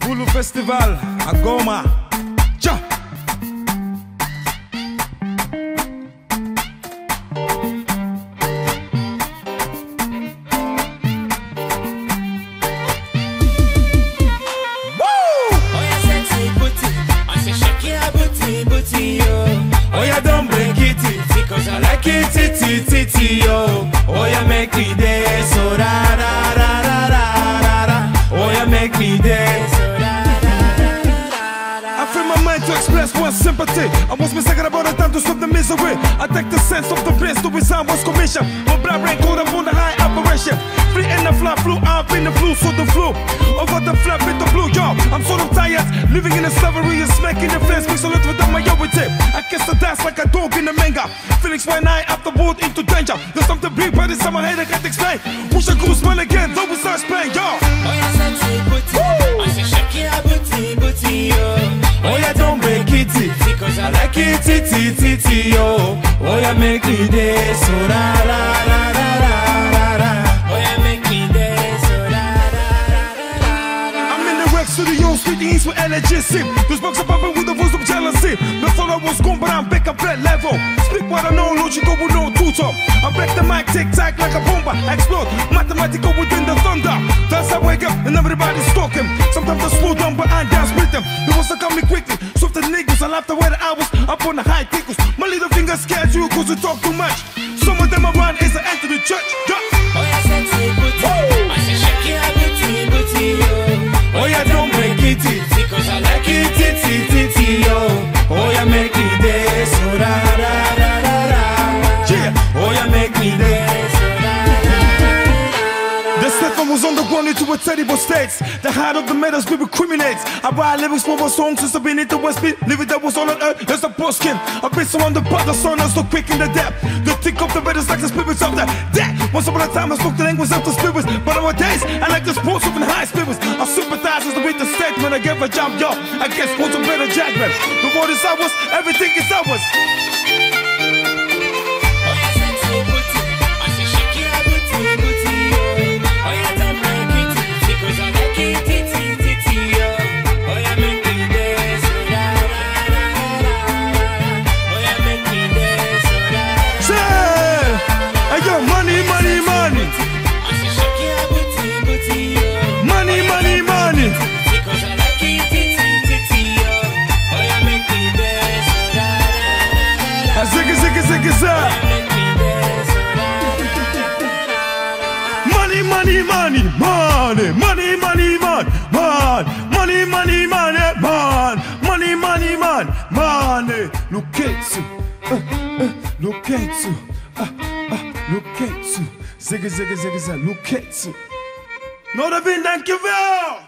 Bulu Festival à Goma. Ciao. Oh yeah, don't break it, because I like it, titty, yo. Oh yeah, make me dance, so ra ra ra ra ra ra. Oh yeah, make me dance, so ra ra ra ra. I free my mind to express one sympathy. I was mistaken about the time to stop the misery. I take the sense of the bliss to resign was commission. My blood ran cold up on the high operation. Free in the fly flew, I've been the flu, so the flu. Over the flap with the blue, yo. I'm sort of tired, living in a slavery and smacking the fence. Mix a lot with the majority. I kiss the dance like a dog in the manga. Feelings when I up the boat into danger. There's something big, but it's my head I can't explain. Wish I could smile again, though we start playing, yo. Oh yeah, sexy booty, I say shake your booty, yo. Oh yeah, don't break it, because I like it, titty, yo. Oh yeah, make me dance, so ra ra ra ra ra ra. Oh yeah, make me dance, so ra ra ra ra ra. I'm in the rec studio, speaking east with energy. Those bugs are popping with the voice of jealousy. Before I was gone, but I'm back up that level. Speak what I know, logical with no tutor. I break the mic, tick tack like a bomber. Explode, mathematical within the thunder. That's how I wake up and everybody's talking. Sometimes I slow down, but I dance with them. They want to come me quickly. So the niggas, I laugh the way that I was up on the high tickles. My little finger scared you cause you talk too much. Some of them around is the end to the church. Yeah. Oh yeah, sexy booty, I say shake your booty, yo. Oh yeah, don't break it, because I like it, titty, yo. Oh yeah, make me dance, so ra ra ra ra ra. Yeah. Oh yeah, make me dance, so ra ra ra ra. The Stefan was on the ground into a terrible state. The heart of the matters we criminate. I write lyrics for my songs since I've been into West Beat. Living that was on earth, there's a post skin. I've been so on the butt, the sun is so quick in the depth. The thick of the matters like the spirits of the dead. Once upon a time I spoke the language of the spirits, but nowadays I like the sports of the high spirits. I sympathize with the statement. I give a jump, yo. I guess what's a better judgment. The world is ours, everything is ours. Money. Look at you, look at you, look at you. Zigga, zigga, zigga, zigga, look at you. Not a been, thank you, Val.